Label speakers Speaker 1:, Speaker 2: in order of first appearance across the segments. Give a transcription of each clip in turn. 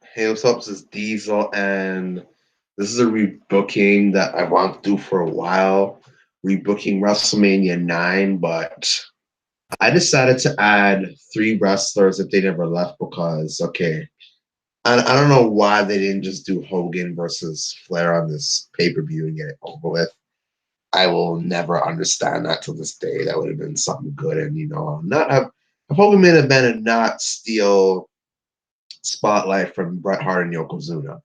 Speaker 1: Hey, what's up? This is Diesel, and this is a rebooking that I want to do for a while. Rebooking WrestleMania 9, but I decided to add three wrestlers if they never left because, okay, I don't know why they didn't just do Hogan versus Flair on this pay per view and get it over with. I will never understand that to this day. That would have been something good, and not have Hogan made a event and not steal spotlight from Bret Hart and Yokozuna.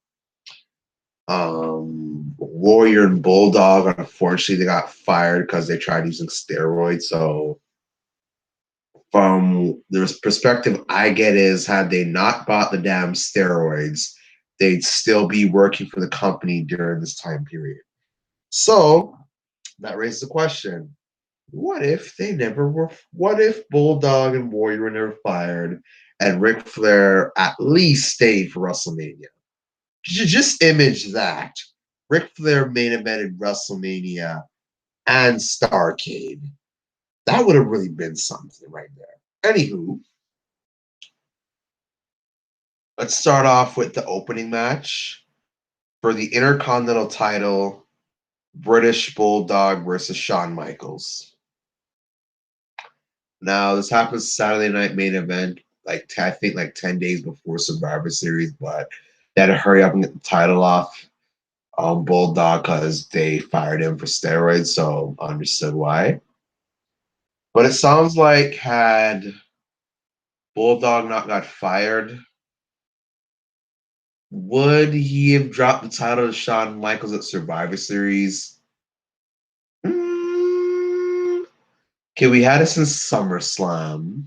Speaker 1: Warrior and Bulldog, unfortunately, they got fired because they tried using steroids. So, from the perspective I get, is had they not bought the damn steroids, they'd still be working for the company during this time period. So, that raises the question: what if they never were? What if Bulldog and Warrior were never fired, and Ric Flair at least stayed for WrestleMania? Just image that. Ric Flair main evented WrestleMania and Starcade. That would have really been something right there. Anywho, let's start off with the opening match for the Intercontinental title. British Bulldog versus Shawn Michaels. Now, this happens Saturday night main event, like I think like 10 days before Survivor Series, but they had to hurry up and get the title off Bulldog because they fired him for steroids, so understood why. But it sounds like had Bulldog not got fired, would he have dropped the title to Shawn Michaels at Survivor Series? Mm, okay, we had it since SummerSlam.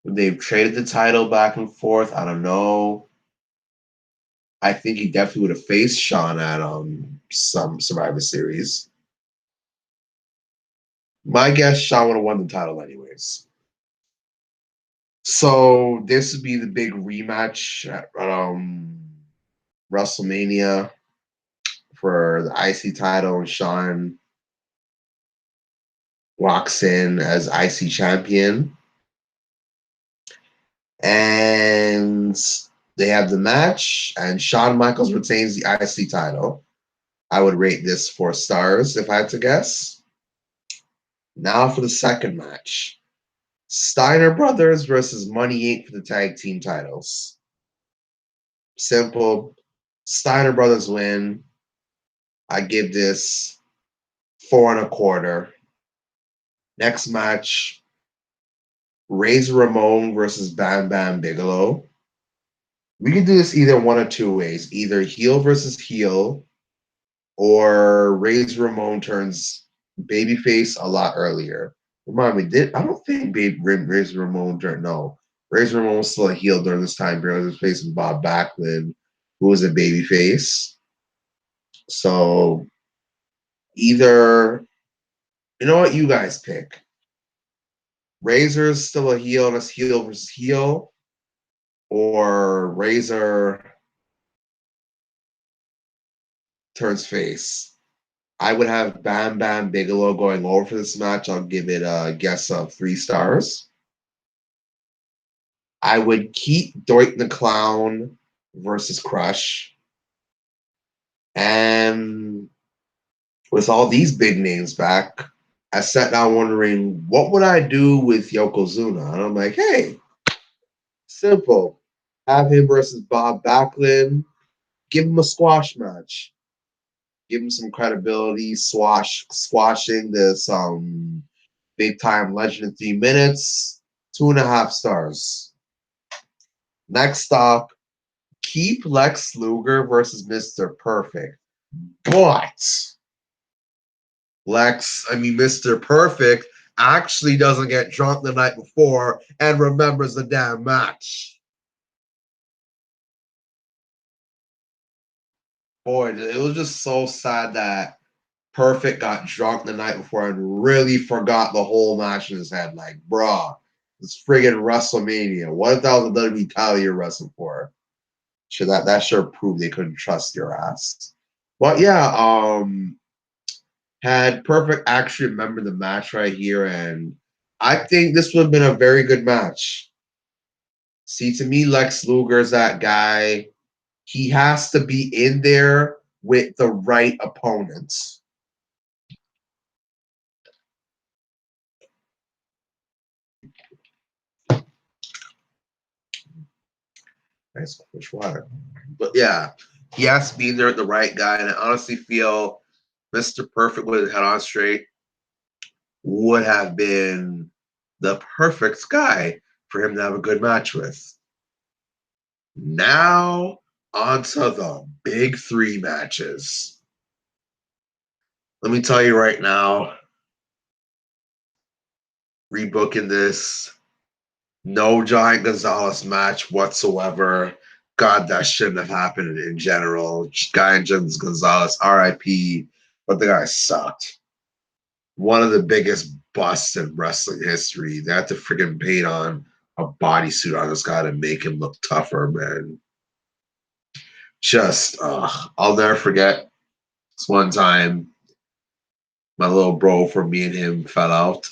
Speaker 1: They've traded the title back and forth. I don't know. I think he definitely would have faced Shawn at some Survivor Series. My guess, Shawn would have won the title anyways. So this would be the big rematch at WrestleMania for the IC title, and Shawn walks in as IC champion. And they have the match, and Shawn Michaels retains the IC title. I would rate this 4 stars if I had to guess. Now for the second match. Steiner Brothers versus Money Inc. for the tag team titles. Simple. Steiner Brothers win. I give this 4.25. Next match, Razor Ramon versus Bam Bam Bigelow. We can do this either one of two ways: either heel versus heel, or Razor Ramon turns babyface a lot earlier. Remind me, did I don't think Razor Ramon turned no. Razor Ramon was still a heel during this time period. He was facing Bob Backlund, who was a babyface. So either you know what you guys pick. Razor's still a heel and it's heel versus heel, or Razor turns face. I would have Bam Bam Bigelow going over for this match. I'll give it a guess of 3 stars. I would keep Doink the Clown versus Crush. And with all these big names back, I sat down wondering what would I do with Yokozuna? And I'm like, hey, simple. Have him versus Bob Backlund. Give him a squash match. Give him some credibility, squashing this big time legend in 3 minutes. 2.5 stars. Next up, keep Lex Luger versus Mr. Perfect. But Mr. Perfect actually doesn't get drunk the night before and remembers the damn match. Boy, it was just so sad that Perfect got drunk the night before and really forgot the whole match in his head. Like, bruh, it's friggin' WrestleMania. What if that was the WWE title you're wrestling for? Sure, that sure proved they couldn't trust your ass. But yeah, had Perfect actually remembered the match right here, and I think this would have been a very good match. See, to me, Lex Luger's that guy. He has to be in there with the right opponents. Nice fish water. But yeah, he has to be in there with the right guy. And I honestly feel Mr. Perfect with his head on straight would have been the perfect guy for him to have a good match with. Now, on to the big three matches. Let me tell you right now, rebooking this, no Giant Gonzalez match whatsoever. God, that shouldn't have happened in general. Giant Gonzalez, RIP, but the guy sucked. One of the biggest busts in wrestling history. They had to freaking paint on a bodysuit on this guy to make him look tougher, man. Just, I'll never forget this one time my little bro from me and him fell out.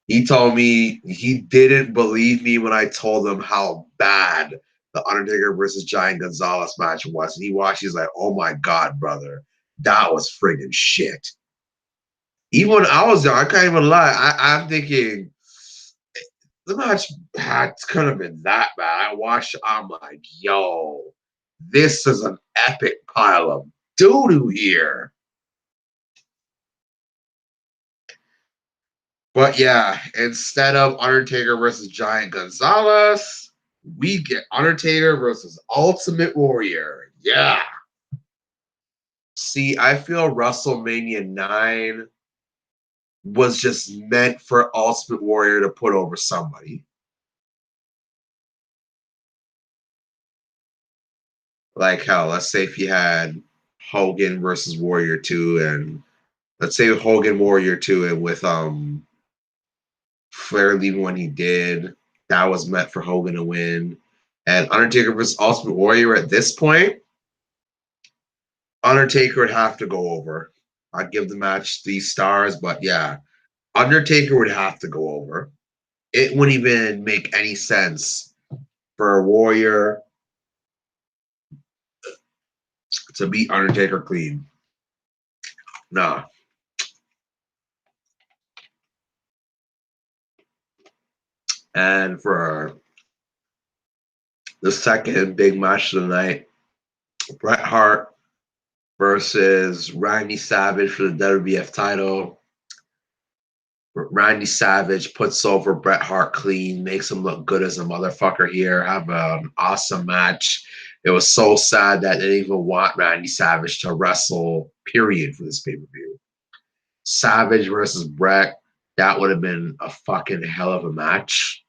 Speaker 1: He told me he didn't believe me when I told him how bad the Undertaker versus Giant Gonzalez match was. And he watched, he's like, oh my God, brother, that was friggin' shit. Even when I was there, I can't even lie. I'm thinking the match could have been that bad. I watched, I'm like, yo, this is an epic pile of doo-doo here. But yeah, instead of Undertaker versus Giant Gonzalez, we get Undertaker versus Ultimate Warrior. Yeah. See, I feel WrestleMania 9 was just meant for Ultimate Warrior to put over somebody. Like hell, let's say if you had Hogan versus Warrior 2, and let's say Hogan Warrior 2 and with Flair leaving when he did, that was meant for Hogan to win. And Undertaker versus Ultimate Warrior at this point, Undertaker would have to go over. I'd give the match 3 stars, but yeah, Undertaker would have to go over. It wouldn't even make any sense for a Warrior to beat Undertaker clean. Nah. And for the second big match of the night, Bret Hart versus Randy Savage for the WWF title. Randy Savage puts over Bret Hart clean, makes him look good as a motherfucker here, have an awesome match. It was so sad that they didn't even want Randy Savage to wrestle, period, for this pay-per-view. Savage versus Bret, that would have been a fucking hell of a match.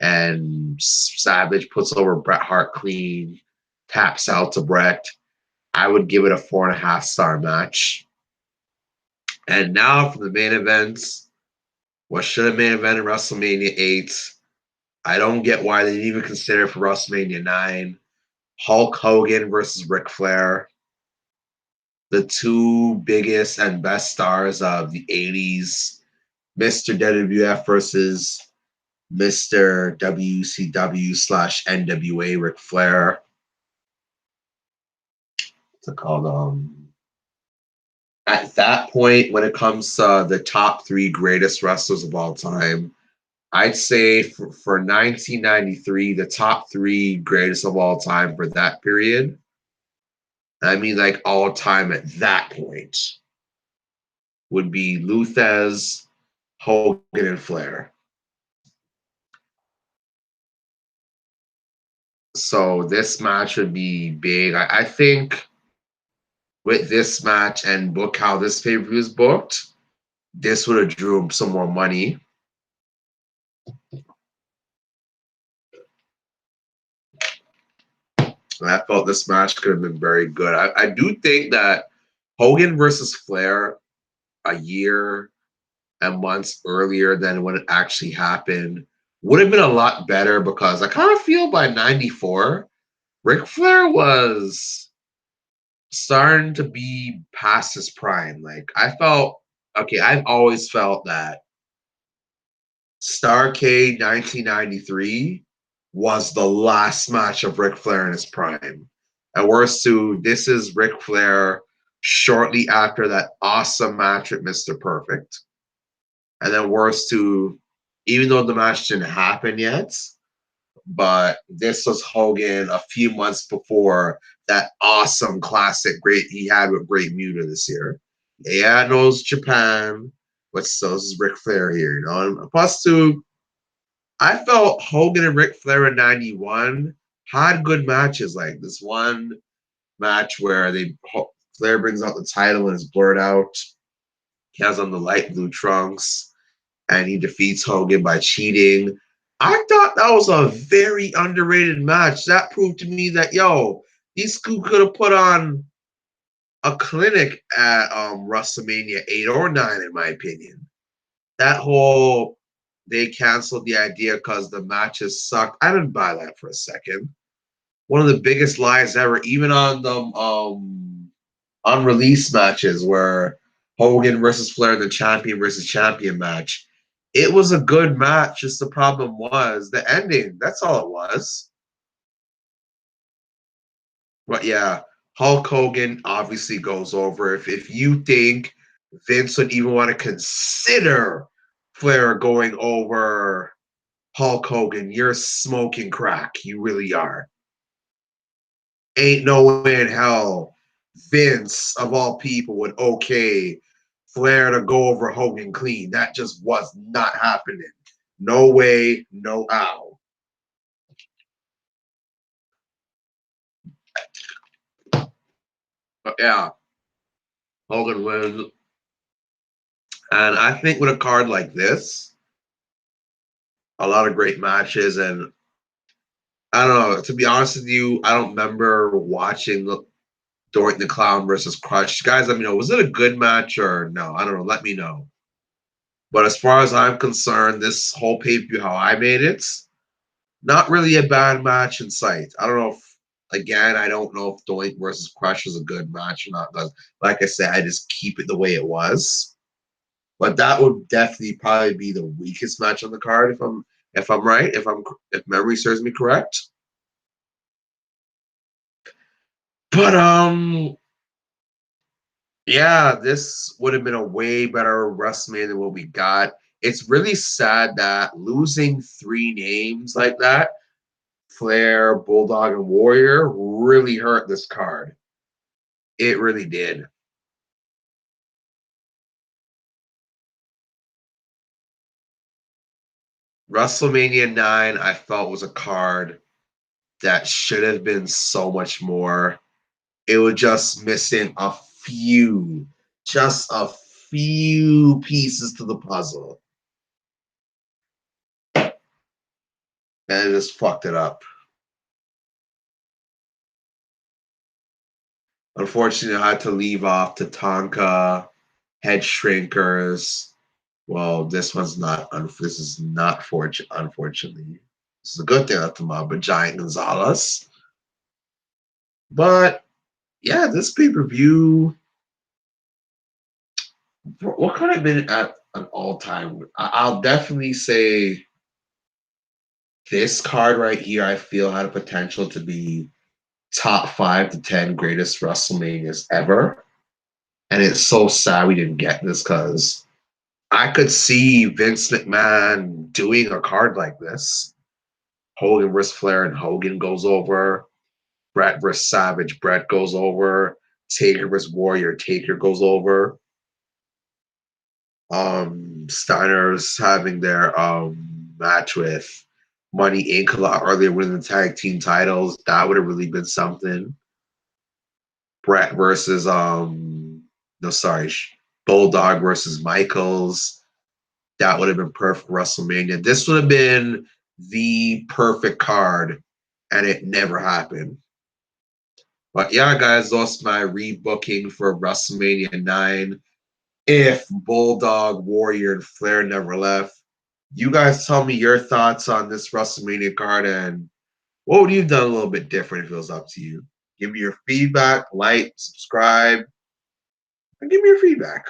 Speaker 1: And Savage puts over Bret Hart clean, taps out to Bret. I would give it a 4.5-star match. And now for the main events. What should have main event in WrestleMania 8? I don't get why they didn't even consider it for WrestleMania 9. Hulk Hogan versus Ric Flair. The two biggest and best stars of the 80s. Mr. WWF versus Mr. WCW/NWA Ric Flair. What's it called? At that point, when it comes to the top 3 greatest wrestlers of all time, I'd say for 1993, the top 3 greatest of all time for that period, I mean like all time at that point, would be Lou Thesz, Hogan, and Flair. So this match would be big. I think with this match and book how this pay-per-view is booked, this would have drew some more money. And I felt this match could have been very good. I do think that Hogan versus Flair a year and months earlier than when it actually happened would have been a lot better, because I kind of feel by 94, Ric Flair was starting to be past his prime. Like I felt, okay, I've always felt that Starrcade 1993 was the last match of Ric Flair in his prime. And worse to this is Ric Flair shortly after that awesome match with Mr. Perfect. And then worse to, even though the match didn't happen yet, but this was Hogan a few months before that awesome classic great he had with Great Muta this year. Yeah, knows Japan, but so is Ric Flair here, you know. And plus, two, I felt Hogan and Ric Flair in '91 had good matches. Like this one match where Flair brings out the title and is blurred out. He has on the light blue trunks and he defeats Hogan by cheating. I thought that was a very underrated match. That proved to me that these two could have put on a clinic at WrestleMania 8 or 9, in my opinion. That whole they canceled the idea because the matches sucked. I didn't buy that for a second. One of the biggest lies ever, even on the unreleased matches where Hogan versus Flair, the champion versus champion match. It was a good match. Just the problem was the ending. That's all it was. But yeah, Hulk Hogan obviously goes over. If you think Vince would even want to consider Flair going over Hulk Hogan, you're smoking crack. You really are. Ain't no way in hell Vince, of all people, would okay Flair to go over Hogan clean. That just was not happening. No way, no how. But yeah, Hogan wins. And I think with a card like this, a lot of great matches. And I don't know, to be honest with you, I don't remember watching Doink the Clown versus Crush. Guys, let me know. Was it a good match or no? I don't know. Let me know. But as far as I'm concerned, this whole pay-per-view, how I made it, not really a bad match in sight. I don't know if, again, I don't know if Doink versus Crush is a good match or not. But like I said, I just keep it the way it was. But that would definitely probably be the weakest match on the card if I'm right, if memory serves me correct. But yeah, this would have been a way better WrestleMania than what we got. It's really sad that losing three names like that, Flair, Bulldog, and Warrior, really hurt this card. It really did. WrestleMania 9, I felt was a card that should have been so much more. It was just missing just a few pieces to the puzzle. And it just fucked it up. Unfortunately, I had to leave off Tatanka, Head Shrinkers. Well, this one's not. This is not unfortunately. This is a good thing at the moment, but Giant Gonzalez. But yeah, this pay per view. What could have been at an all time? I'll definitely say this card right here. I feel had a potential to be top 5 to 10 greatest WrestleManias ever. And it's so sad we didn't get this because I could see Vince McMahon doing a card like this. Hogan versus Flair and Hogan goes over. Bret versus Savage, Bret goes over. Taker versus Warrior, Taker goes over. Steiner's having their match with Money Inc. a lot earlier, winning the tag team titles. That would have really been something. Bret versus no, sorry, Bulldog versus Michaels. That would have been perfect WrestleMania. This would have been the perfect card, and it never happened. But yeah, guys, that's my rebooking for WrestleMania 9. If Bulldog, Warrior, and Flair never left, you guys tell me your thoughts on this WrestleMania card and what would you have done a little bit different if it was up to you? Give me your feedback, like, subscribe, and give me your feedback.